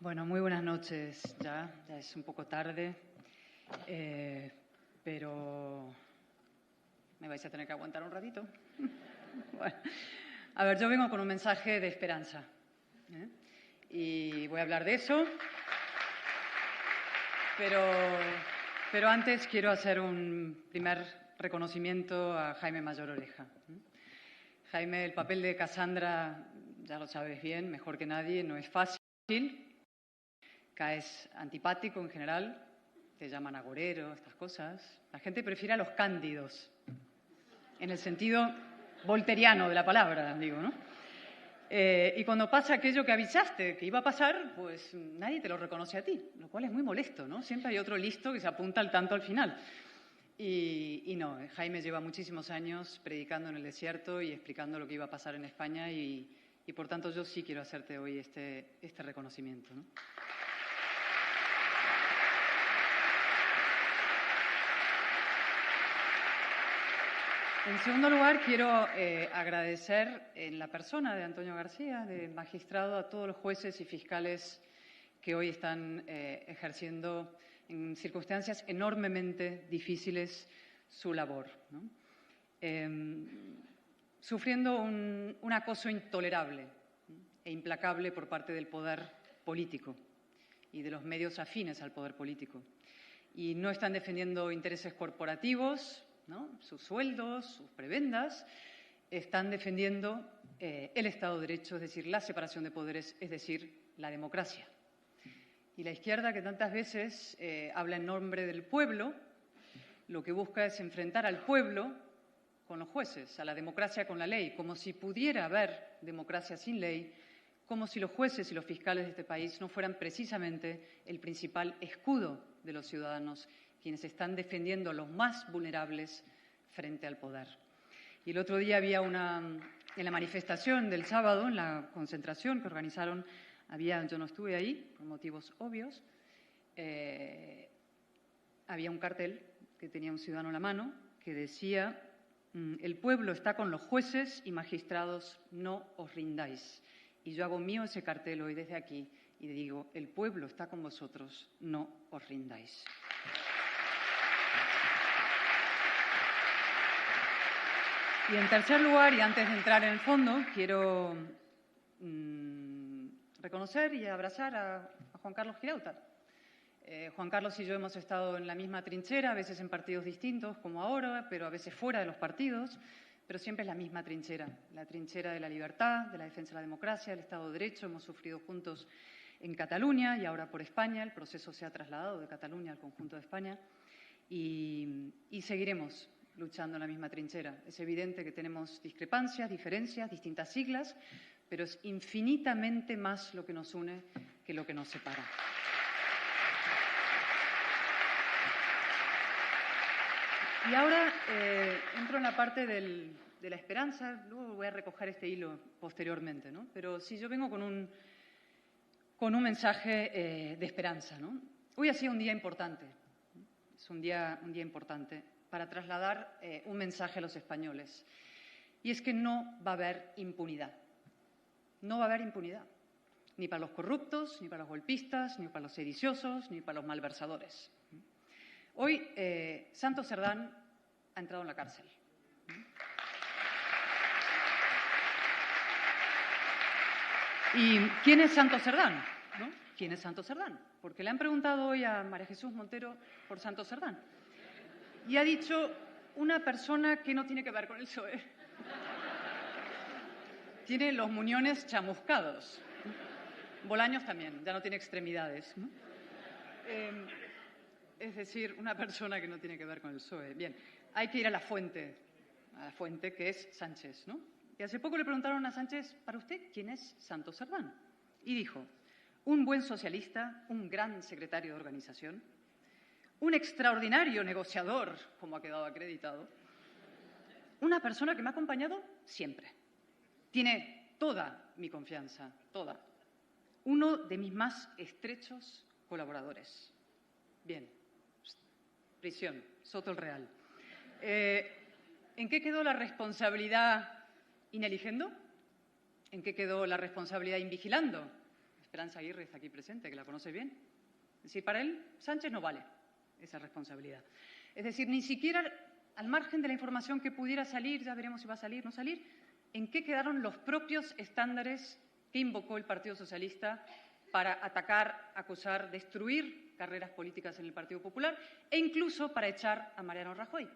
Bueno, muy buenas noches ya es un poco tarde, pero me vais a tener que aguantar un ratito. Bueno, a ver, yo vengo con un mensaje de esperanza, ¿eh? Y voy a hablar de eso, pero antes quiero hacer un primer reconocimiento a Jaime Mayor Oreja. Jaime, el papel de Cassandra, ya lo sabes bien, mejor que nadie, no es fácil. Caes antipático en general, te llaman agorero, estas cosas. La gente prefiere a los cándidos, en el sentido volteriano de la palabra, digo, ¿no? Y cuando pasa aquello que avisaste que iba a pasar, pues nadie te lo reconoce a ti, lo cual es muy molesto, ¿no? Siempre hay otro listo que se apunta al tanto al final. Y no, Jaime lleva muchísimos años predicando en el desierto y explicando lo que iba a pasar en España y por tanto yo sí quiero hacerte hoy este reconocimiento, ¿no? En segundo lugar, quiero agradecer en la persona de Antonio García, de magistrado, a todos los jueces y fiscales que hoy están ejerciendo en circunstancias enormemente difíciles su labor, ¿no? Sufriendo un acoso intolerable e implacable por parte del poder político y de los medios afines al poder político. Y no están defendiendo intereses corporativos, ¿no? Sus sueldos, sus prebendas, están defendiendo el Estado de Derecho, es decir, la separación de poderes, es decir, la democracia. Y la izquierda, que tantas veces habla en nombre del pueblo, lo que busca es enfrentar al pueblo con los jueces, a la democracia con la ley, como si pudiera haber democracia sin ley, como si los jueces y los fiscales de este país no fueran precisamente el principal escudo de los ciudadanos, quienes están defendiendo a los más vulnerables frente al poder. Y el otro día había en la manifestación del sábado, en la concentración que organizaron, yo no estuve ahí por motivos obvios, había un cartel que tenía un ciudadano en la mano que decía: el pueblo está con los jueces y magistrados, no os rindáis. Y yo hago mío ese cartel hoy desde aquí y digo: el pueblo está con vosotros, no os rindáis. Y en tercer lugar, y antes de entrar en el fondo, quiero reconocer y abrazar a Juan Carlos Girauta. Juan Carlos y yo hemos estado en la misma trinchera, a veces en partidos distintos, como ahora, pero a veces fuera de los partidos, pero siempre es la misma trinchera, la trinchera de la libertad, de la defensa de la democracia, del Estado de Derecho. Hemos sufrido juntos en Cataluña y ahora por España. El proceso se ha trasladado de Cataluña al conjunto de España y seguiremos luchando en la misma trinchera. Es evidente que tenemos discrepancias, diferencias, distintas siglas, pero es infinitamente más lo que nos une que lo que nos separa. Y ahora entro en la parte de la esperanza, luego voy a recoger este hilo posteriormente, ¿no? Pero sí, yo vengo con un mensaje de esperanza, ¿no? Hoy ha sido un día importante, es un día importante para trasladar un mensaje a los españoles. Y es que no va a haber impunidad. No va a haber impunidad. Ni para los corruptos, ni para los golpistas, ni para los sediciosos, ni para los malversadores. Hoy Santos Cerdán ha entrado en la cárcel. ¿Y quién es Santos Cerdán? ¿No? ¿Quién es Santos Cerdán? Porque le han preguntado hoy a María Jesús Montero por Santos Cerdán. Y ha dicho: una persona que no tiene que ver con el PSOE. Tiene los muñones chamuscados. Bolaños también, ya no tiene extremidades, ¿no? Es decir, una persona que no tiene que ver con el PSOE. Bien, hay que ir a la fuente que es Sánchez, ¿no? Y hace poco le preguntaron a Sánchez: ¿para usted quién es Santos Cerdán? Y dijo: un buen socialista, un gran secretario de organización, un extraordinario negociador, como ha quedado acreditado, una persona que me ha acompañado siempre. Tiene toda mi confianza, toda. Uno de mis más estrechos colaboradores. Bien. Prisión, Soto el Real. ¿En qué quedó la responsabilidad ineligiendo? ¿En qué quedó la responsabilidad invigilando? Esperanza Aguirre está aquí presente, que la conoce bien. Es decir, para él, Sánchez no vale esa responsabilidad. Es decir, ni siquiera al margen de la información que pudiera salir, ya veremos si va a salir o no salir, en qué quedaron los propios estándares que invocó el Partido Socialista para atacar, acusar, destruir carreras políticas en el Partido Popular e incluso para echar a Mariano Rajoy.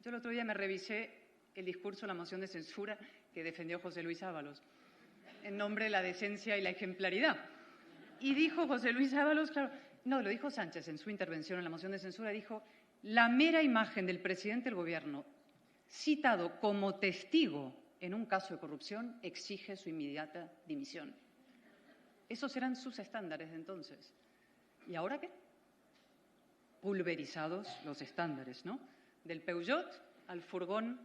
Yo el otro día me revisé el discurso, la moción de censura que defendió José Luis Ábalos en nombre de la decencia y la ejemplaridad. Y dijo José Luis Ábalos, claro, no, lo dijo Sánchez en su intervención en la moción de censura, dijo: la mera imagen del presidente del Gobierno citado como testigo en un caso de corrupción exige su inmediata dimisión. Esos eran sus estándares de entonces. ¿Y ahora qué? Pulverizados los estándares, ¿no? Del Peugeot al furgón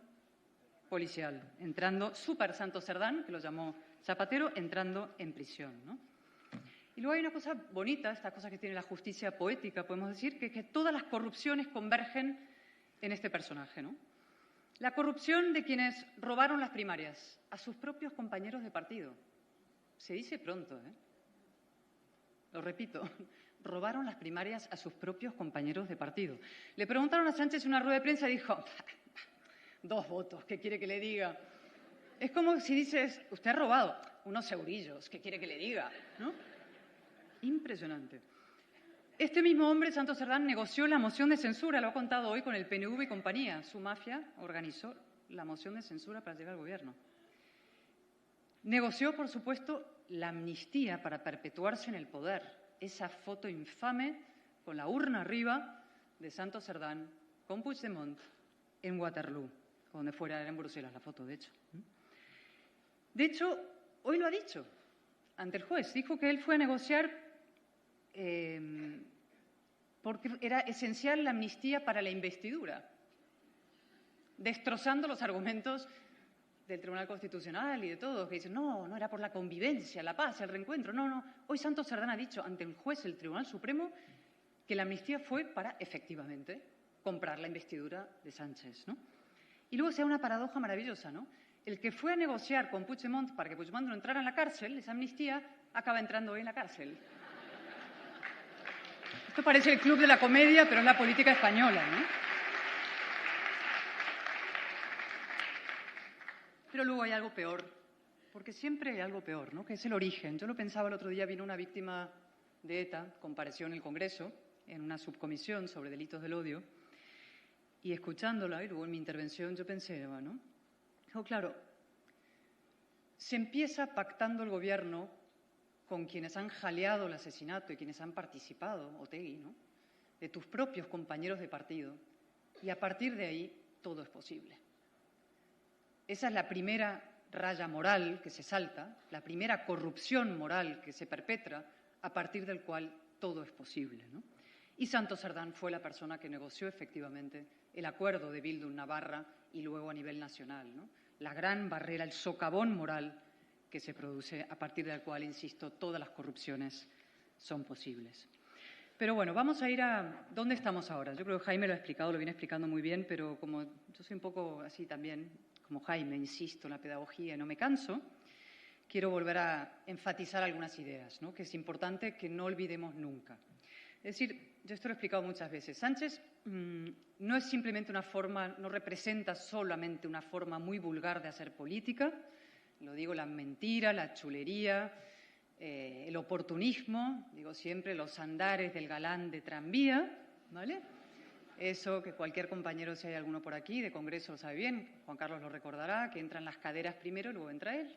policial, entrando Súper Santos Cerdán, que lo llamó Zapatero, entrando en prisión, ¿no? Y luego hay una cosa bonita, esta cosa que tiene la justicia poética, podemos decir, que todas las corrupciones convergen en este personaje, ¿no? La corrupción de quienes robaron las primarias a sus propios compañeros de partido. Se dice pronto, ¿eh? Lo repito, robaron las primarias a sus propios compañeros de partido. Le preguntaron a Sánchez en una rueda de prensa y dijo: 2 votos, ¿qué quiere que le diga? Es como si dices: usted ha robado unos eurillos, ¿qué quiere que le diga? ¿No? Impresionante. Este mismo hombre, Santos Cerdán, negoció la moción de censura, lo ha contado hoy, con el PNV y compañía. Su mafia organizó la moción de censura para llegar al Gobierno. Negoció, por supuesto, la amnistía para perpetuarse en el poder. Esa foto infame con la urna arriba de Santos Cerdán con Puigdemont en Waterloo, o donde fuera, era en Bruselas la foto, de hecho. De hecho, hoy lo ha dicho ante el juez. Dijo que él fue a negociar porque era esencial la amnistía para la investidura, destrozando los argumentos del Tribunal Constitucional y de todos, que dicen: no era por la convivencia, la paz, el reencuentro. No. Hoy Santos Cerdán ha dicho ante el juez del Tribunal Supremo que la amnistía fue para, efectivamente, comprar la investidura de Sánchez, ¿no? Y luego se da una paradoja maravillosa, ¿no? El que fue a negociar con Puigdemont para que Puigdemont no entrara en la cárcel, esa amnistía, acaba entrando hoy en la cárcel. Esto parece el club de la comedia, pero es la política española, ¿no? Pero luego hay algo peor, porque siempre hay algo peor, ¿no? Que es el origen. Yo lo pensaba el otro día, vino una víctima de ETA, compareció en el Congreso, en una subcomisión sobre delitos del odio, y escuchándola, y luego en mi intervención, yo pensé, ¿no? Dijo, claro, se empieza pactando el Gobierno con quienes han jaleado el asesinato y quienes han participado, Otegi, ¿no?, de tus propios compañeros de partido, y a partir de ahí todo es posible. Esa es la primera raya moral que se salta, la primera corrupción moral que se perpetra, a partir del cual todo es posible, ¿no? Y Santos Cerdán fue la persona que negoció efectivamente el acuerdo de Bildu en Navarra y luego a nivel nacional, ¿no? La gran barrera, el socavón moral que se produce a partir del cual, insisto, todas las corrupciones son posibles. Pero bueno, vamos a ir a dónde estamos ahora. Yo creo que Jaime lo ha explicado, lo viene explicando muy bien, pero como yo soy un poco así también, como Jaime, insisto en la pedagogía y no me canso, quiero volver a enfatizar algunas ideas, ¿no?, que es importante que no olvidemos nunca. Es decir, yo esto lo he explicado muchas veces, Sánchez no es simplemente una forma, no representa solamente una forma muy vulgar de hacer política, lo digo, la mentira, la chulería, el oportunismo, digo siempre, los andares del galán de tranvía, ¿vale? Eso que cualquier compañero, si hay alguno por aquí, de Congreso lo sabe bien, Juan Carlos lo recordará, que entran las caderas primero y luego entra él.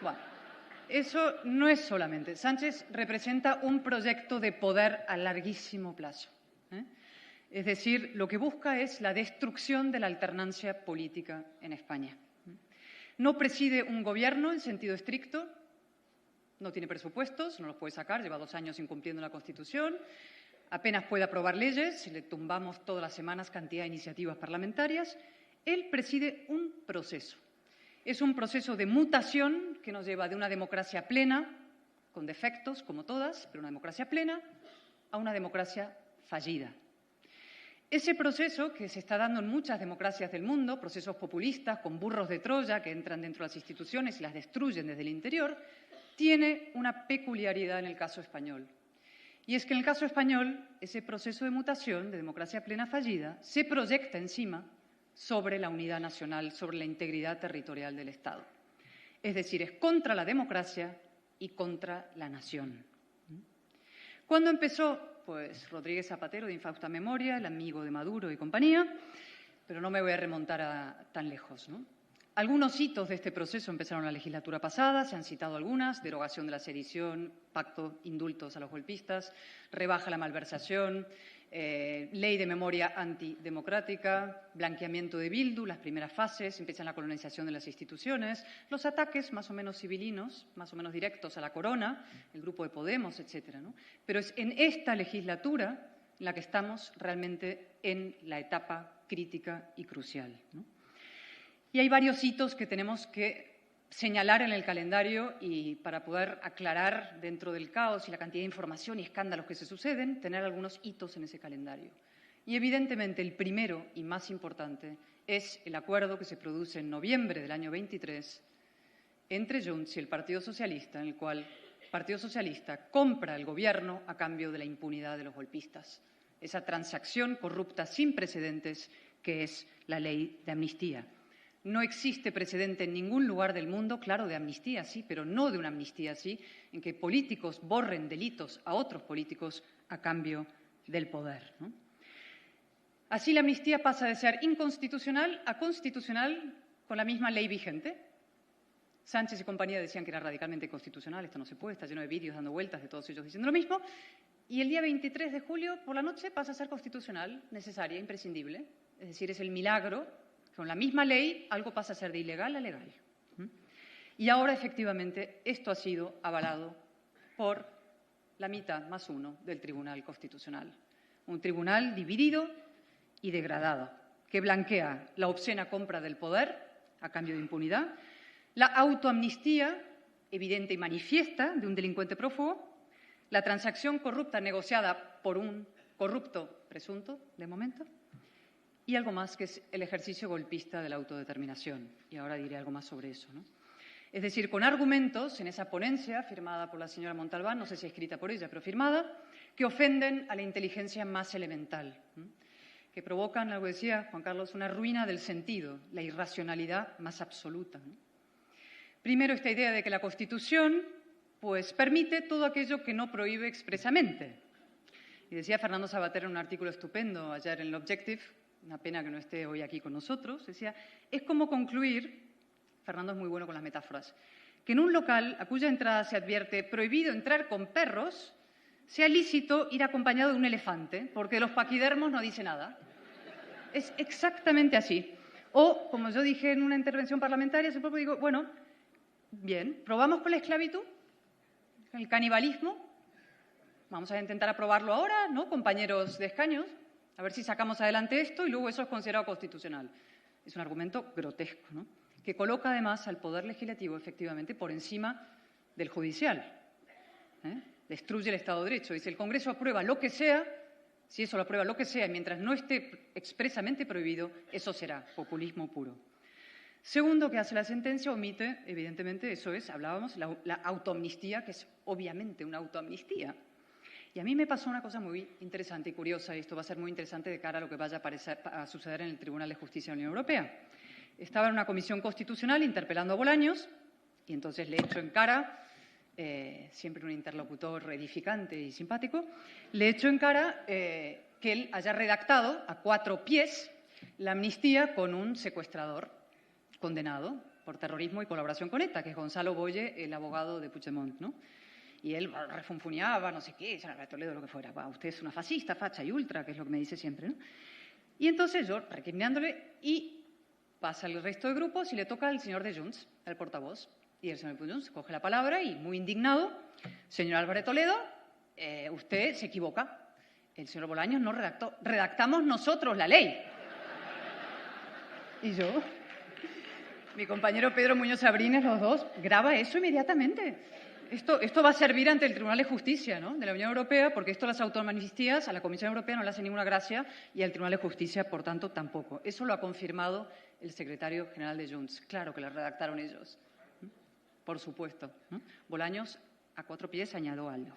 Bueno, eso no es solamente. Sánchez representa un proyecto de poder a larguísimo plazo, ¿eh? Es decir, lo que busca es la destrucción de la alternancia política en España. No preside un gobierno en sentido estricto, no tiene presupuestos, no los puede sacar, lleva 2 años incumpliendo la Constitución, apenas puede aprobar leyes, si le tumbamos todas las semanas cantidad de iniciativas parlamentarias. Él preside un proceso. Es un proceso de mutación que nos lleva de una democracia plena, con defectos como todas, pero una democracia plena, a una democracia fallida. Ese proceso que se está dando en muchas democracias del mundo, procesos populistas con burros de Troya que entran dentro de las instituciones y las destruyen desde el interior, tiene una peculiaridad en el caso español. Y es que en el caso español, ese proceso de mutación, de democracia plena fallida, se proyecta encima sobre la unidad nacional, sobre la integridad territorial del Estado. Es decir, es contra la democracia y contra la nación. ¿Cuándo empezó? Pues Rodríguez Zapatero, de infausta memoria, el amigo de Maduro y compañía, pero no me voy a remontar tan lejos, ¿no? Algunos hitos de este proceso empezaron la legislatura pasada, se han citado algunas: derogación de la sedición, pacto, indultos a los golpistas, rebaja la malversación, ley de memoria antidemocrática, blanqueamiento de Bildu, las primeras fases, empieza la colonización de las instituciones, los ataques más o menos civilinos, más o menos directos a la corona, el grupo de Podemos, etcétera, ¿no? Pero es en esta legislatura en la que estamos realmente en la etapa crítica y crucial, ¿no? Y hay varios hitos que tenemos que señalar en el calendario y para poder aclarar dentro del caos y la cantidad de información y escándalos que se suceden, tener algunos hitos en ese calendario. Y evidentemente el primero y más importante es el acuerdo que se produce en noviembre del año 23 entre Junts y el Partido Socialista, en el cual el Partido Socialista compra el gobierno a cambio de la impunidad de los golpistas. Esa transacción corrupta sin precedentes que es la ley de amnistía. No existe precedente en ningún lugar del mundo, claro, de amnistía sí, pero no de una amnistía así, en que políticos borren delitos a otros políticos a cambio del poder, ¿no? Así la amnistía pasa de ser inconstitucional a constitucional con la misma ley vigente. Sánchez y compañía decían que era radicalmente inconstitucional, esto no se puede, está lleno de vídeos dando vueltas de todos ellos diciendo lo mismo, y el día 23 de julio por la noche pasa a ser constitucional, necesaria, imprescindible, es decir, es el milagro. Con la misma ley, algo pasa a ser de ilegal a legal. Y ahora, efectivamente, esto ha sido avalado por la mitad más uno del Tribunal Constitucional. Un tribunal dividido y degradado, que blanquea la obscena compra del poder a cambio de impunidad, la autoamnistía evidente y manifiesta de un delincuente prófugo, la transacción corrupta negociada por un corrupto presunto, de momento, y algo más, que es el ejercicio golpista de la autodeterminación. Y ahora diré algo más sobre eso, ¿no? Es decir, con argumentos en esa ponencia firmada por la señora Montalbán, no sé si escrita por ella, pero firmada, que ofenden a la inteligencia más elemental, ¿no? Que provocan, algo decía Juan Carlos, una ruina del sentido, la irracionalidad más absoluta, ¿no? Primero, esta idea de que la Constitución pues, permite todo aquello que no prohíbe expresamente. Y decía Fernando Savater en un artículo estupendo ayer en el Objective, una pena que no esté hoy aquí con nosotros, decía, es como concluir, Fernando es muy bueno con las metáforas, que en un local a cuya entrada se advierte prohibido entrar con perros, sea lícito ir acompañado de un elefante, porque de los paquidermos no dice nada. Es exactamente así. O, como yo dije en una intervención parlamentaria, supongo digo, bueno, bien, ¿probamos con la esclavitud? ¿El canibalismo? Vamos a intentar aprobarlo ahora, ¿no, compañeros de escaños? A ver si sacamos adelante esto y luego eso es considerado constitucional. Es un argumento grotesco, ¿no? Que coloca además al Poder Legislativo efectivamente por encima del judicial. Destruye el Estado de Derecho. Dice, el Congreso aprueba lo que sea, si eso lo aprueba lo que sea, y mientras no esté expresamente prohibido, eso será populismo puro. Segundo, que hace la sentencia, omite, evidentemente, eso es, hablábamos, la autoamnistía, que es obviamente una autoamnistía. Y a mí me pasó una cosa muy interesante y curiosa, y esto va a ser muy interesante de cara a lo que vaya a suceder en el Tribunal de Justicia de la Unión Europea. Estaba en una comisión constitucional interpelando a Bolaños, y entonces le echo en cara, siempre un interlocutor edificante y simpático, le echo en cara que él haya redactado a 4 pies la amnistía con un secuestrador condenado por terrorismo y colaboración con ETA, que es Gonzalo Boye, el abogado de Puigdemont, ¿no? Y él refunfuñaba, no sé qué, Toledo, lo que fuera. Usted es una fascista, facha y ultra, que es lo que me dice siempre, ¿no? Y entonces yo, recriminándole, y pasa el resto de grupos y le toca al señor de Junts, el portavoz. Y el señor de Junts coge la palabra y, muy indignado, señor Álvarez Toledo, usted se equivoca. El señor Bolaños no redactó, redactamos nosotros la ley. Y yo, mi compañero Pedro Muñoz Abrines, los dos, graba eso inmediatamente. Esto va a servir ante el Tribunal de Justicia, ¿no?, de la Unión Europea, porque esto las autoamnistías a la Comisión Europea no le hace ninguna gracia y al Tribunal de Justicia, por tanto, tampoco. Eso lo ha confirmado el secretario general de Junts. Claro que lo redactaron ellos. por supuesto, ¿no? Bolaños, a 4 pies, añado algo.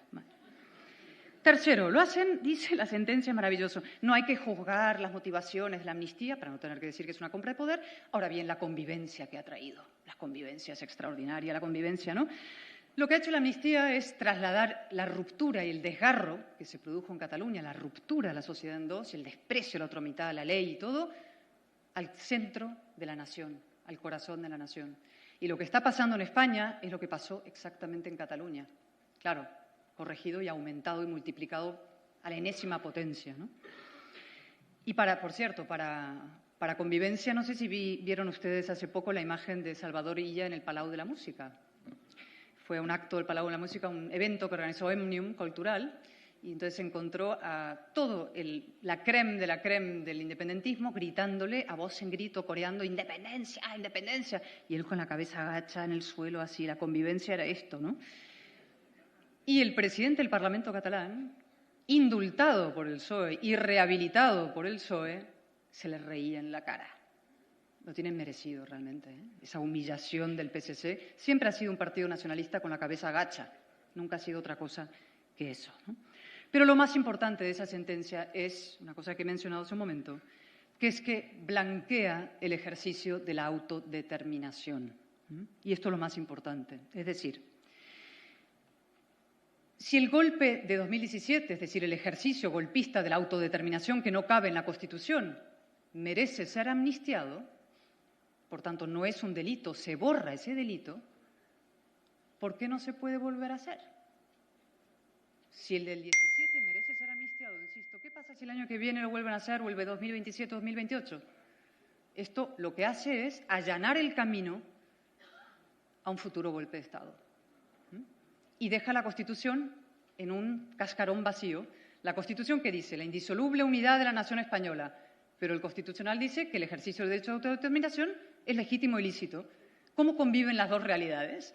Tercero, lo hacen, dice la sentencia, maravilloso. No hay que juzgar las motivaciones de la amnistía para no tener que decir que es una compra de poder. Ahora bien, la convivencia que ha traído. La convivencia es extraordinaria, la convivencia, ¿no? Lo que ha hecho la amnistía es trasladar la ruptura y el desgarro que se produjo en Cataluña, la ruptura de la sociedad en dos, el desprecio a la otra mitad de la ley y todo, al centro de la nación, al corazón de la nación. Y lo que está pasando en España es lo que pasó exactamente en Cataluña. Claro, corregido y aumentado y multiplicado a la enésima potencia, ¿no? Y por cierto, para convivencia, no sé si vieron ustedes hace poco la imagen de Salvador Illa en el Palau de la Música. Fue un acto del Palau de la Música, un evento que organizó Òmnium Cultural, y entonces se encontró a todo la crème del independentismo gritándole a voz en grito, coreando «¡Independencia! ¡Independencia!». Y él con la cabeza agacha en el suelo, así. La convivencia era esto, ¿no? Y el presidente del Parlamento catalán, indultado por el PSOE y rehabilitado por el PSOE, se le reía en la cara. Lo tienen merecido realmente, ¿eh? Esa humillación del PSC. Siempre ha sido un partido nacionalista con la cabeza agacha. Nunca ha sido otra cosa que eso, ¿no? Pero lo más importante de esa sentencia es una cosa que he mencionado hace un momento, que es que blanquea el ejercicio de la autodeterminación. Y esto es lo más importante. Es decir, si el golpe de 2017, es decir, el ejercicio golpista de la autodeterminación que no cabe en la Constitución, merece ser amnistiado, por tanto no es un delito, se borra ese delito, ¿por qué no se puede volver a hacer? Si el del 17 merece ser amnistiado, insisto, ¿qué pasa si el año que viene lo vuelven a hacer o el de 2027 o 2028? Esto lo que hace es allanar el camino a un futuro golpe de Estado. Y deja la Constitución en un cascarón vacío. La Constitución que dice la indisoluble unidad de la nación española, pero el Constitucional dice que el ejercicio del derecho de autodeterminación es legítimo y lícito. ¿Cómo conviven las dos realidades?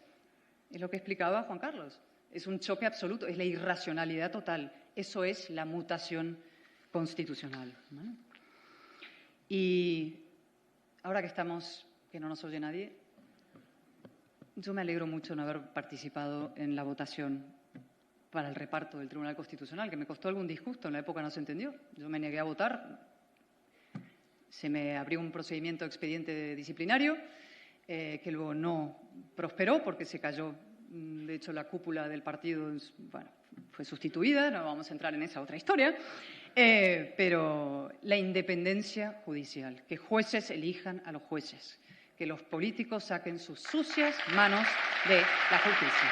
Es lo que explicaba Juan Carlos. Es un choque absoluto, es la irracionalidad total. Eso es la mutación constitucional, ¿no? Y ahora que no nos oye nadie, yo me alegro mucho de no haber participado en la votación para el reparto del Tribunal Constitucional, que me costó algún disgusto, en la época no se entendió. Yo me negué a votar, se me abrió un procedimiento de expediente disciplinario que luego no prosperó porque se cayó. De hecho, la cúpula del partido fue sustituida, no vamos a entrar en esa otra historia, pero la independencia judicial, que jueces elijan a los jueces, que los políticos saquen sus sucias manos de la justicia.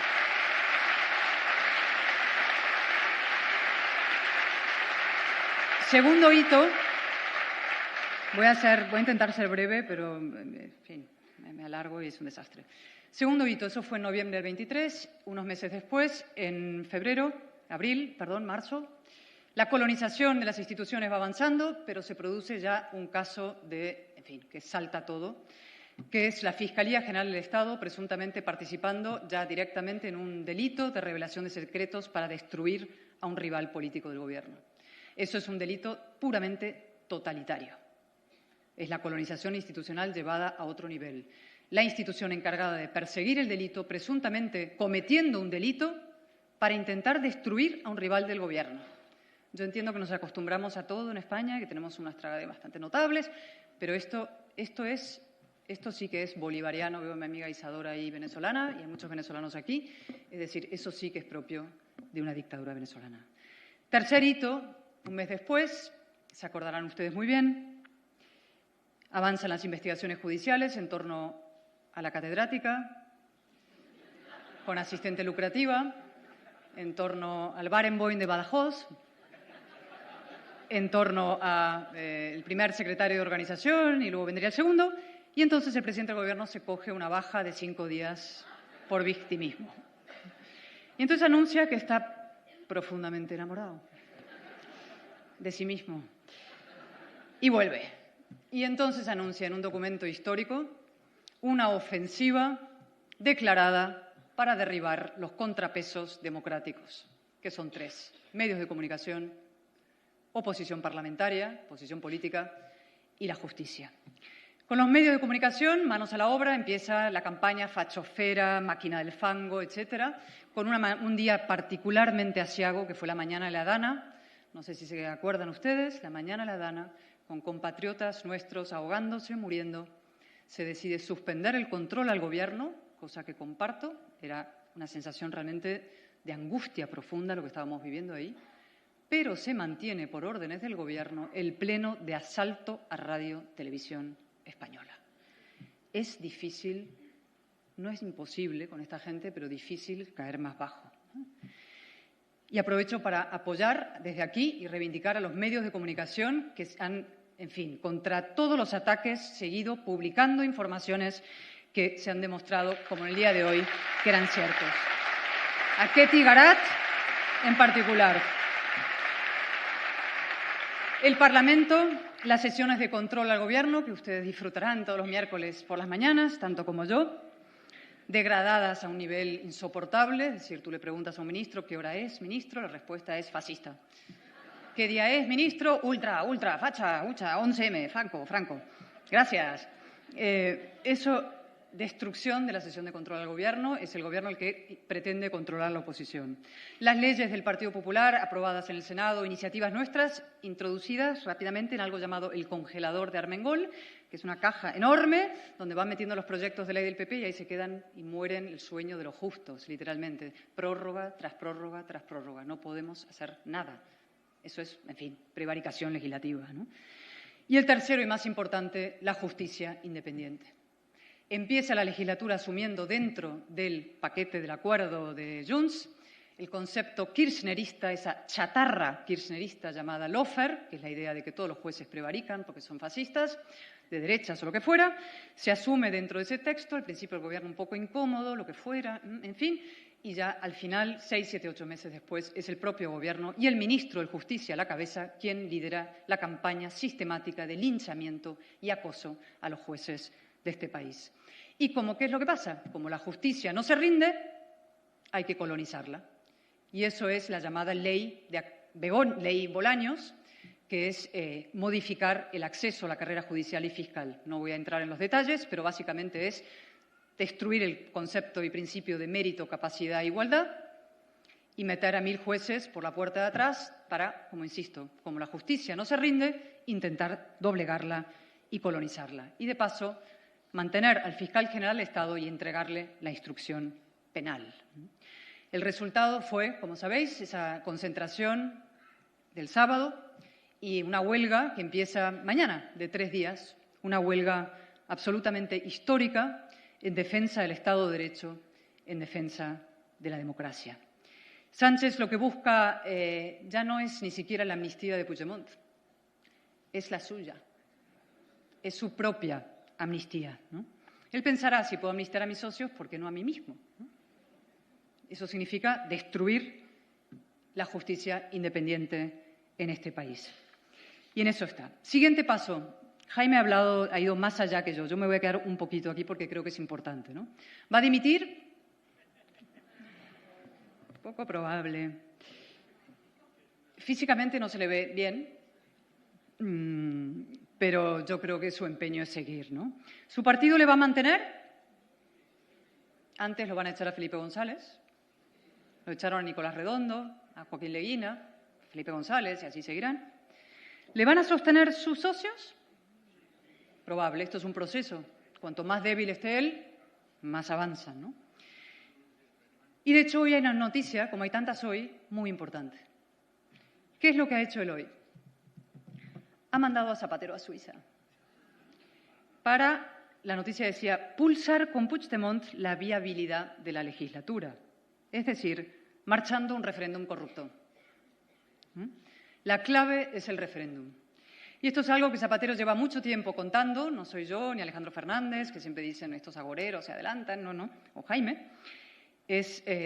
Segundo hito, voy a intentar ser breve, pero en fin, me alargo y es un desastre. Segundo hito, eso fue en noviembre del 23, unos meses después, en marzo, la colonización de las instituciones va avanzando, pero se produce ya un caso que salta todo, que es la Fiscalía General del Estado presuntamente participando ya directamente en un delito de revelación de secretos para destruir a un rival político del Gobierno. Eso es un delito puramente totalitario. Es la colonización institucional llevada a otro nivel. La institución encargada de perseguir el delito, presuntamente cometiendo un delito para intentar destruir a un rival del Gobierno. Yo entiendo que nos acostumbramos a todo en España, que tenemos unas tragaderas bastante notables, pero esto sí que es bolivariano. Veo a mi amiga Isadora ahí venezolana y hay muchos venezolanos aquí. Es decir, eso sí que es propio de una dictadura venezolana. Tercer hito, un mes después, se acordarán ustedes muy bien, avanzan las investigaciones judiciales en torno a la catedrática, con asistente lucrativa, en torno al Barenboim de Badajoz, en torno al primer secretario de organización y luego vendría el segundo, y entonces el presidente del Gobierno se coge una baja de 5 días por victimismo. Y entonces anuncia que está profundamente enamorado de sí mismo. Y vuelve. Y entonces anuncia en un documento histórico una ofensiva declarada para derribar los contrapesos democráticos, que son 3: medios de comunicación, oposición parlamentaria, oposición política y la justicia. Con los medios de comunicación, manos a la obra, empieza la campaña fachosfera, máquina del fango, etcétera, con un día particularmente aciago, que fue la mañana de la Dana. No sé si se acuerdan ustedes, la mañana de la Dana, con compatriotas nuestros ahogándose, muriendo. Se decide suspender el control al gobierno, cosa que comparto. Era una sensación realmente de angustia profunda lo que estábamos viviendo ahí. Pero se mantiene, por órdenes del gobierno, el pleno de asalto a Radio Televisión Española. Es difícil, no es imposible con esta gente, pero difícil caer más bajo. Y aprovecho para apoyar desde aquí y reivindicar a los medios de comunicación que han, en fin, contra todos los ataques, seguido publicando informaciones que se han demostrado, como en el día de hoy, que eran ciertos. A Ketty Garat, en particular. El Parlamento, las sesiones de control al Gobierno, que ustedes disfrutarán todos los miércoles por las mañanas, tanto como yo, degradadas a un nivel insoportable. Es decir, tú le preguntas a un ministro qué hora es, ministro, la respuesta es fascista. ¿Qué día es, ministro? Ultra, facha, 11M, Franco. Gracias. Destrucción de la sesión de control al Gobierno. Es el Gobierno el que pretende controlar la oposición. Las leyes del Partido Popular, aprobadas en el Senado, iniciativas nuestras, introducidas rápidamente en algo llamado el congelador de Armengol, que es una caja enorme donde van metiendo los proyectos de ley del PP y ahí se quedan y mueren el sueño de los justos, literalmente. Prórroga tras prórroga tras prórroga. No podemos hacer nada. Eso es, en fin, prevaricación legislativa, ¿no? Y el tercero y más importante, la justicia independiente. Empieza la legislatura asumiendo dentro del paquete del acuerdo de Junts el concepto kirchnerista, esa chatarra kirchnerista llamada lawfare, que es la idea de que todos los jueces prevarican porque son fascistas, de derechas o lo que fuera. Se asume dentro de ese texto, al principio el Gobierno un poco incómodo, lo que fuera, en fin, y ya al final, 6, 7, 8 meses después, es el propio Gobierno y el ministro de Justicia a la cabeza quien lidera la campaña sistemática de linchamiento y acoso a los jueces de este país. Y ¿qué es lo que pasa? Como la justicia no se rinde, hay que colonizarla. Y eso es la llamada ley Bolaños, que es modificar el acceso a la carrera judicial y fiscal. No voy a entrar en los detalles, pero básicamente es destruir el concepto y principio de mérito, capacidad e igualdad y meter a 1000 jueces por la puerta de atrás para, como insisto, como la justicia no se rinde, intentar doblegarla y colonizarla. Y, de paso, mantener al fiscal general del Estado y entregarle la instrucción penal. El resultado fue, como sabéis, esa concentración del sábado y una huelga que empieza mañana, de 3 días, una huelga absolutamente histórica en defensa del Estado de Derecho, en defensa de la democracia. Sánchez lo que busca ya no es ni siquiera la amnistía de Puigdemont, es la suya, es su propia amnistía, ¿no? Él pensará, si puedo amnistiar a mis socios, ¿por qué no a mí mismo? ¿No? Eso significa destruir la justicia independiente en este país. Y en eso está. Siguiente paso. Jaime ha ido más allá que yo. Yo me voy a quedar un poquito aquí porque creo que es importante, ¿no? ¿Va a dimitir? Poco probable. Físicamente no se le ve bien, pero yo creo que su empeño es seguir, ¿no? ¿Su partido le va a mantener? Antes lo van a echar a Felipe González, lo echaron a Nicolás Redondo, a Joaquín Leguina, Felipe González, y así seguirán. ¿Le van a sostener sus socios? Probable, esto es un proceso. Cuanto más débil esté él, más avanzan, ¿no? Y de hecho hoy hay una noticia, como hay tantas hoy, muy importante. ¿Qué es lo que ha hecho él hoy? Ha mandado a Zapatero a Suiza para, la noticia decía, pulsar con Puigdemont la viabilidad de la legislatura, es decir, marchando un referéndum corrupto. La clave es el referéndum. Y esto es algo que Zapatero lleva mucho tiempo contando, no soy yo ni Alejandro Fernández, que siempre dicen estos agoreros se adelantan, no, o Jaime.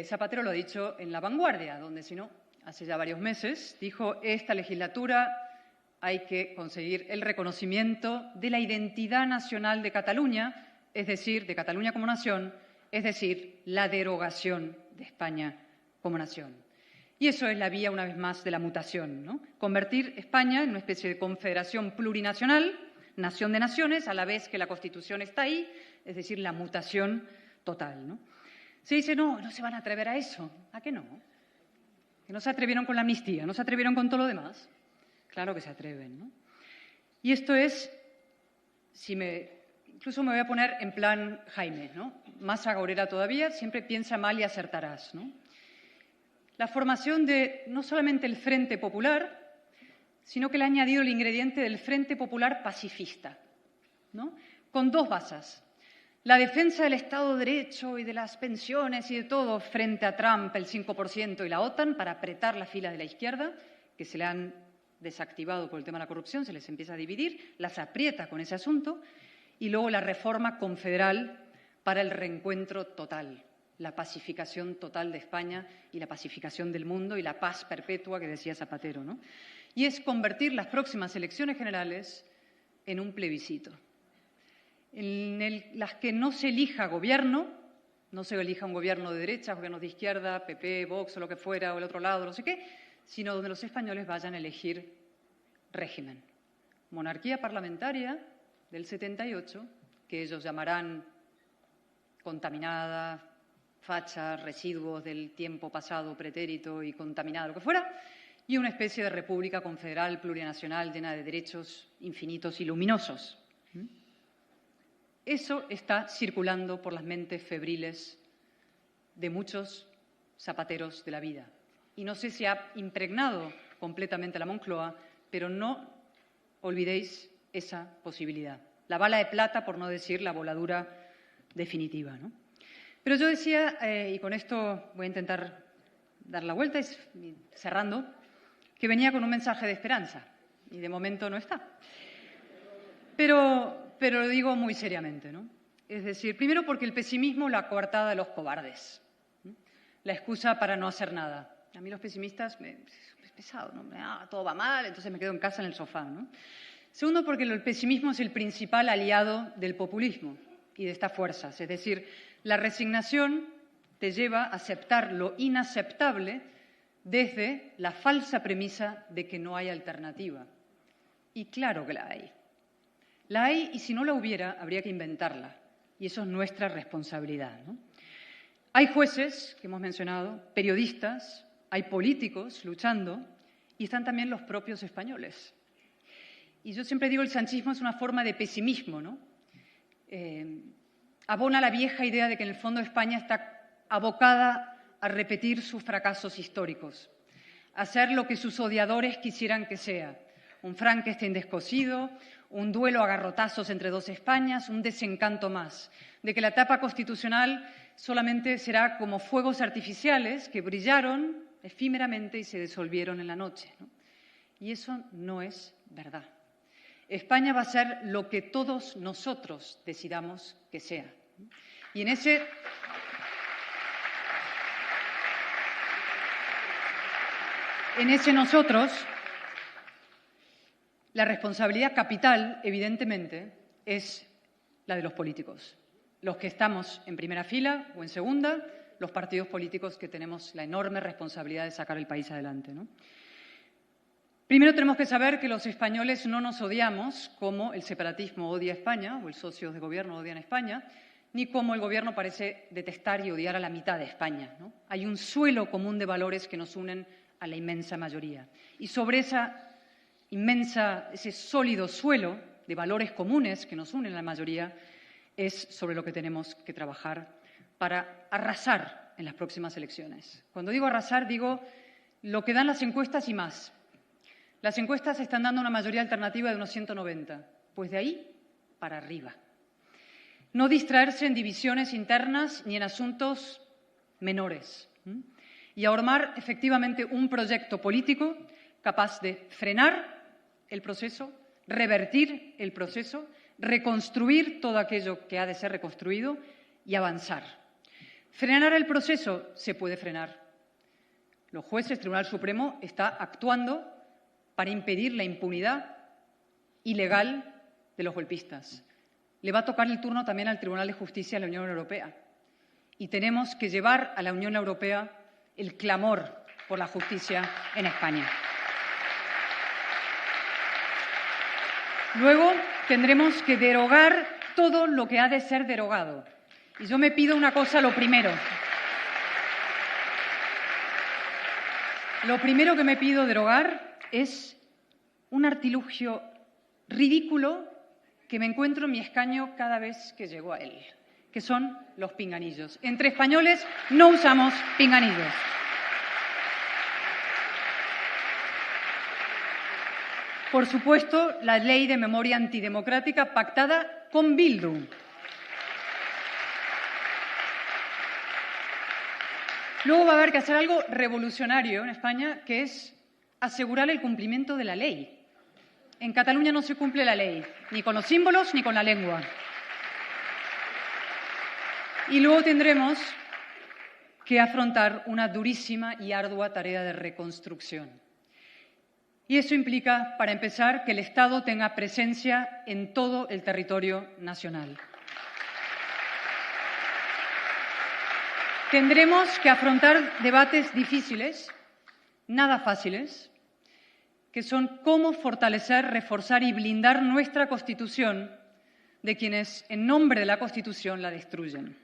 Zapatero lo ha dicho en La Vanguardia, donde si no, hace ya varios meses, dijo, esta legislatura hay que conseguir el reconocimiento de la identidad nacional de Cataluña, es decir, de Cataluña como nación, es decir, la derogación de España como nación. Y eso es la vía, una vez más, de la mutación, ¿no? Convertir España en una especie de confederación plurinacional, nación de naciones, a la vez que la Constitución está ahí, es decir, la mutación total, ¿no? Se dice, no, no se van a atrever a eso. ¿A qué no? Que no se atrevieron con la amnistía, no se atrevieron con todo lo demás. Claro que se atreven, ¿no? Y esto es, incluso me voy a poner en plan Jaime, ¿no? Más agorera todavía, siempre piensa mal y acertarás, ¿no? La formación de no solamente el Frente Popular, sino que le ha añadido el ingrediente del Frente Popular pacifista, ¿no? Con dos bases. La defensa del Estado de Derecho y de las pensiones y de todo frente a Trump, el 5% y la OTAN, para apretar las filas de la izquierda, que se le han desactivado por el tema de la corrupción, se les empieza a dividir, las aprieta con ese asunto, y luego la reforma confederal para el reencuentro total, la pacificación total de España y la pacificación del mundo y la paz perpetua que decía Zapatero, ¿no? Y es convertir las próximas elecciones generales en un plebiscito, en las que no se elija gobierno, no se elija un gobierno de derecha, gobiernos de izquierda, PP, Vox o lo que fuera, o el otro lado, no sé qué, sino donde los españoles vayan a elegir régimen. Monarquía parlamentaria del 78, que ellos llamarán contaminada, facha, residuos del tiempo pasado, pretérito y contaminada, lo que fuera, y una especie de república confederal plurinacional llena de derechos infinitos y luminosos. Eso está circulando por las mentes febriles de muchos zapateros de la vida. Y no sé si ha impregnado completamente la Moncloa, pero no olvidéis esa posibilidad. La bala de plata, por no decir la voladura definitiva, ¿no? Pero yo decía, y con esto voy a intentar dar la vuelta, cerrando, que venía con un mensaje de esperanza, y de momento no está. Pero lo digo muy seriamente, ¿no? Es decir, primero porque el pesimismo, la coartada de los cobardes, ¿no? La excusa para no hacer nada. A mí los pesimistas, es pesado, ¿no? Todo va mal, entonces me quedo en casa en el sofá, ¿no? Segundo, porque el pesimismo es el principal aliado del populismo y de estas fuerzas. Es decir, la resignación te lleva a aceptar lo inaceptable desde la falsa premisa de que no hay alternativa. Y claro que la hay. La hay y si no la hubiera, habría que inventarla. Y eso es nuestra responsabilidad, ¿no? Hay jueces, que hemos mencionado, periodistas, hay políticos luchando y están también los propios españoles. Y yo siempre digo, el sanchismo es una forma de pesimismo, ¿no? Abona la vieja idea de que en el fondo España está abocada a repetir sus fracasos históricos, a hacer lo que sus odiadores quisieran que sea, un Frankenstein descosido, un duelo a garrotazos entre dos Españas, un desencanto más, de que la etapa constitucional solamente será como fuegos artificiales que brillaron efímeramente y se disolvieron en la noche, ¿no? Y eso no es verdad. España va a ser lo que todos nosotros decidamos que sea. Y en ese nosotros, la responsabilidad capital, evidentemente, es la de los políticos. Los que estamos en primera fila o en segunda, los partidos políticos que tenemos la enorme responsabilidad de sacar el país adelante, ¿no? Primero tenemos que saber que los españoles no nos odiamos como el separatismo odia a España o los socios de gobierno odian a España, ni como el gobierno parece detestar y odiar a la mitad de España, ¿no? Hay un suelo común de valores que nos unen a la inmensa mayoría. Y sobre ese sólido suelo de valores comunes que nos unen a la mayoría es sobre lo que tenemos que trabajar para arrasar en las próximas elecciones. Cuando digo arrasar, digo lo que dan las encuestas y más. Las encuestas están dando una mayoría alternativa de unos 190, pues de ahí para arriba. No distraerse en divisiones internas ni en asuntos menores. Y armar efectivamente un proyecto político capaz de frenar el proceso, revertir el proceso, reconstruir todo aquello que ha de ser reconstruido y avanzar. Frenar el proceso se puede frenar. Los jueces, el Tribunal Supremo está actuando para impedir la impunidad ilegal de los golpistas. Le va a tocar el turno también al Tribunal de Justicia de la Unión Europea. Y tenemos que llevar a la Unión Europea el clamor por la justicia en España. Luego, tendremos que derogar todo lo que ha de ser derogado. Y yo me pido una cosa, lo primero. Lo primero que me pido derogar es un artilugio ridículo que me encuentro en mi escaño cada vez que llego a él, que son los pinganillos. Entre españoles no usamos pinganillos. Por supuesto, la ley de memoria antidemocrática pactada con Bildu. Luego va a haber que hacer algo revolucionario en España, que es asegurar el cumplimiento de la ley. En Cataluña no se cumple la ley, ni con los símbolos ni con la lengua. Y luego tendremos que afrontar una durísima y ardua tarea de reconstrucción. Y eso implica, para empezar, que el Estado tenga presencia en todo el territorio nacional. Tendremos que afrontar debates difíciles, nada fáciles, que son cómo fortalecer, reforzar y blindar nuestra Constitución de quienes, en nombre de la Constitución, la destruyen.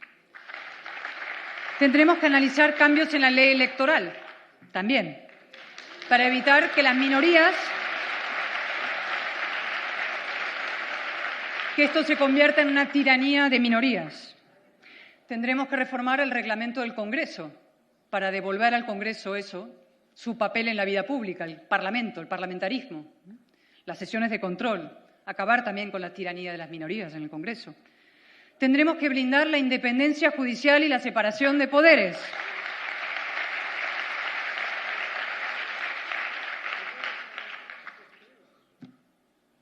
Tendremos que analizar cambios en la ley electoral, también, para evitar que las minorías, que esto se convierta en una tiranía de minorías. Tendremos que reformar el reglamento del Congreso para devolver al Congreso su papel en la vida pública, el Parlamento, el parlamentarismo, las sesiones de control, acabar también con la tiranía de las minorías en el Congreso. Tendremos que blindar la independencia judicial y la separación de poderes.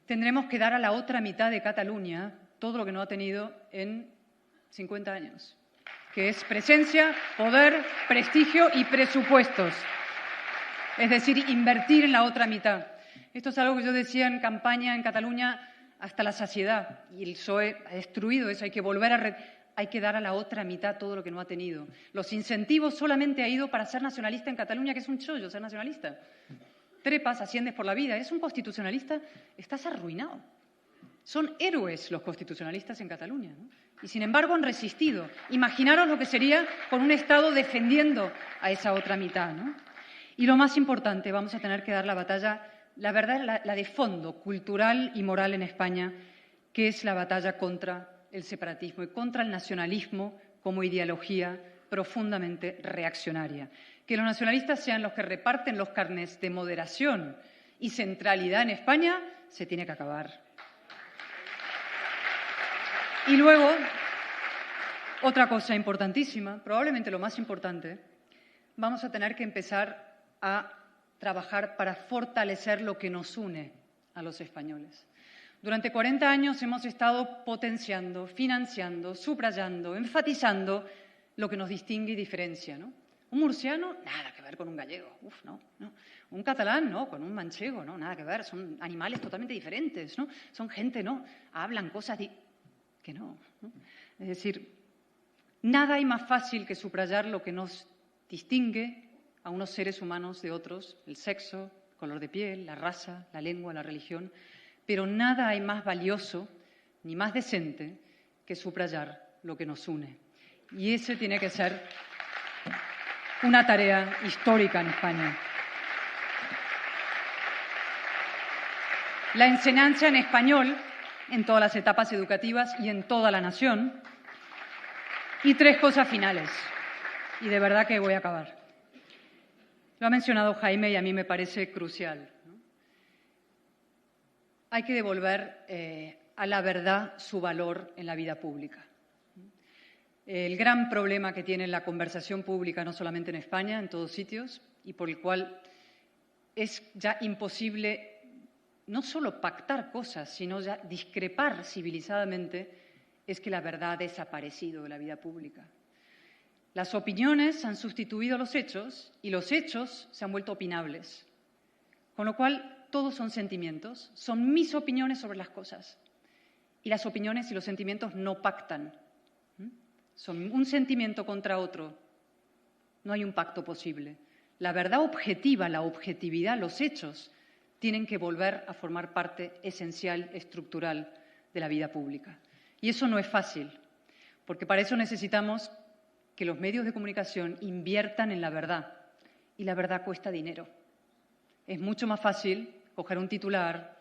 Tendremos que dar a la otra mitad de Cataluña todo lo que no ha tenido en 50 años, que es presencia, poder, prestigio y presupuestos. Es decir, invertir en la otra mitad. Esto es algo que yo decía en campaña en Cataluña hasta la saciedad, y el PSOE ha destruido eso. Hay que volver hay que dar a la otra mitad todo lo que no ha tenido. Los incentivos solamente ha ido para ser nacionalista en Cataluña, que es un chollo ser nacionalista. Trepas, asciendes por la vida, eres un constitucionalista, estás arruinado. Son héroes los constitucionalistas en Cataluña, ¿no? Y, sin embargo, han resistido. Imaginaros lo que sería con un Estado defendiendo a esa otra mitad, ¿no? Y lo más importante, vamos a tener que dar la batalla, la verdad, la de fondo, cultural y moral en España, que es la batalla contra el separatismo y contra el nacionalismo como ideología profundamente reaccionaria. Que los nacionalistas sean los que reparten los carnets de moderación y centralidad en España se tiene que acabar. Y luego, otra cosa importantísima, probablemente lo más importante, vamos a tener que empezar a trabajar para fortalecer lo que nos une a los españoles. Durante 40 años hemos estado potenciando, financiando, subrayando, enfatizando lo que nos distingue y diferencia, ¿no? Un murciano, nada que ver con un gallego, no. Un catalán, no, con un manchego, no, nada que ver, son animales totalmente diferentes, ¿no? Son gente, no, hablan cosas que no. Es decir, nada hay más fácil que subrayar lo que nos distingue a unos seres humanos de otros, el sexo, el color de piel, la raza, la lengua, la religión, pero nada hay más valioso ni más decente que subrayar lo que nos une. Y ese tiene que ser una tarea histórica en España. La enseñanza en español en todas las etapas educativas y en toda la nación. Y 3 cosas finales. Y de verdad que voy a acabar. Lo ha mencionado Jaime y a mí me parece crucial, ¿no? Hay que devolver a la verdad su valor en la vida pública. El gran problema que tiene la conversación pública, no solamente en España, en todos sitios, y por el cual es ya imposible no solo pactar cosas, sino ya discrepar civilizadamente, es que la verdad ha desaparecido de la vida pública. Las opiniones han sustituido a los hechos y los hechos se han vuelto opinables. Con lo cual, todos son sentimientos, son mis opiniones sobre las cosas. Y las opiniones y los sentimientos no pactan. Son un sentimiento contra otro. No hay un pacto posible. La verdad objetiva, la objetividad, los hechos, tienen que volver a formar parte esencial, estructural de la vida pública. Y eso no es fácil, porque para eso necesitamos que los medios de comunicación inviertan en la verdad, y la verdad cuesta dinero. Es mucho más fácil coger un titular,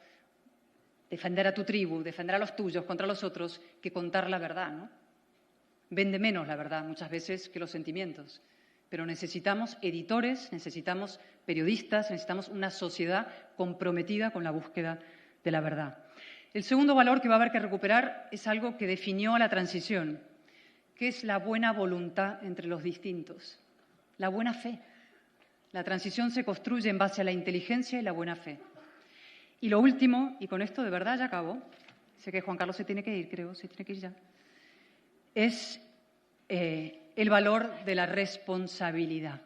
defender a tu tribu, defender a los tuyos contra los otros, que contar la verdad, ¿no? Vende menos la verdad muchas veces que los sentimientos, pero necesitamos editores, necesitamos periodistas, necesitamos una sociedad comprometida con la búsqueda de la verdad. El segundo valor que va a haber que recuperar es algo que definió a la transición, que es la buena voluntad entre los distintos, la buena fe. La transición se construye en base a la inteligencia y la buena fe. Y lo último, y con esto de verdad ya acabo, sé que Juan Carlos se tiene que ir, creo, se tiene que ir ya, es el valor de la responsabilidad.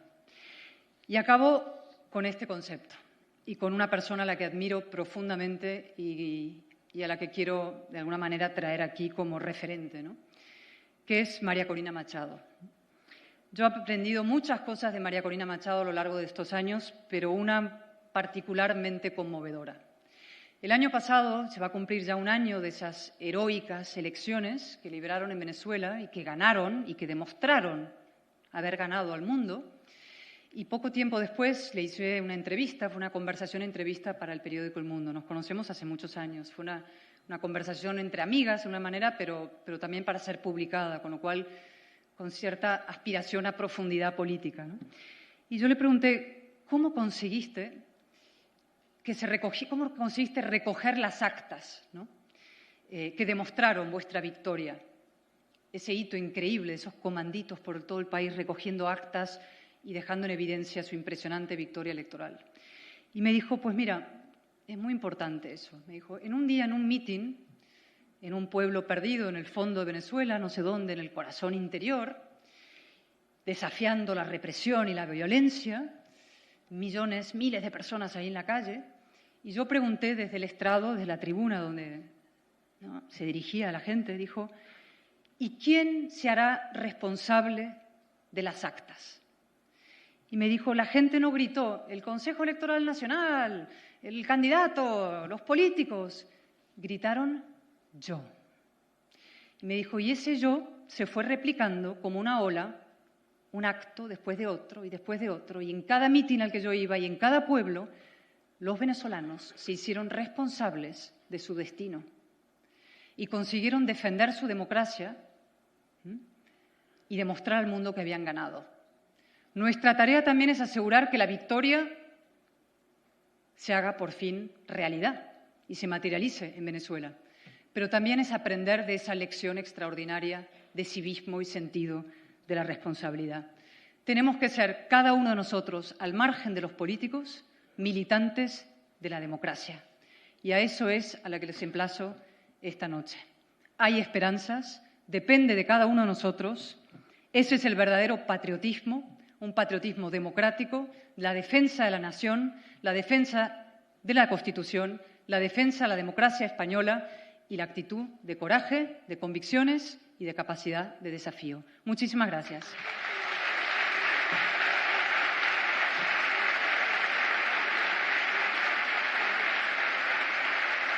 Y acabo con este concepto y con una persona a la que admiro profundamente y a la que quiero, de alguna manera, traer aquí como referente, ¿no? Que es María Corina Machado. Yo he aprendido muchas cosas de María Corina Machado a lo largo de estos años, pero una particularmente conmovedora. El año pasado se va a cumplir ya un año de esas heroicas elecciones que libraron en Venezuela y que ganaron y que demostraron haber ganado al mundo. Y poco tiempo después le hice una entrevista, fue una conversación-entrevista para el periódico El Mundo. Nos conocemos hace muchos años. Fue una conversación entre amigas de una manera, pero también para ser publicada, con lo cual con cierta aspiración a profundidad política, ¿no? Y yo le pregunté, ¿cómo conseguiste recoger las actas, ¿no? Que demostraron vuestra victoria? Ese hito increíble, esos comanditos por todo el país recogiendo actas y dejando en evidencia su impresionante victoria electoral. Y me dijo, pues mira, es muy importante eso. Me dijo, en un día, en un mitin, en un pueblo perdido en el fondo de Venezuela, no sé dónde, en el corazón interior, desafiando la represión y la violencia, millones, miles de personas ahí en la calle, y yo pregunté desde el estrado, desde la tribuna donde, ¿no?, se dirigía a la gente, dijo, ¿y quién se hará responsable de las actas? Y me dijo, la gente no gritó, el Consejo Electoral Nacional, el candidato, los políticos, gritaron yo. Y me dijo, y ese yo se fue replicando como una ola, un acto después de otro y después de otro, y en cada mitin al que yo iba y en cada pueblo, los venezolanos se hicieron responsables de su destino y consiguieron defender su democracia y demostrar al mundo que habían ganado. Nuestra tarea también es asegurar que la victoria se haga por fin realidad y se materialice en Venezuela, pero también es aprender de esa lección extraordinaria de civismo y sentido de la responsabilidad. Tenemos que ser cada uno de nosotros, al margen de los políticos, militantes de la democracia. Y a eso es a la que les emplazo esta noche. Hay esperanzas, depende de cada uno de nosotros. Ese es el verdadero patriotismo, un patriotismo democrático, la defensa de la nación, la defensa de la Constitución, la defensa de la democracia española y la actitud de coraje, de convicciones y de capacidad de desafío. Muchísimas gracias.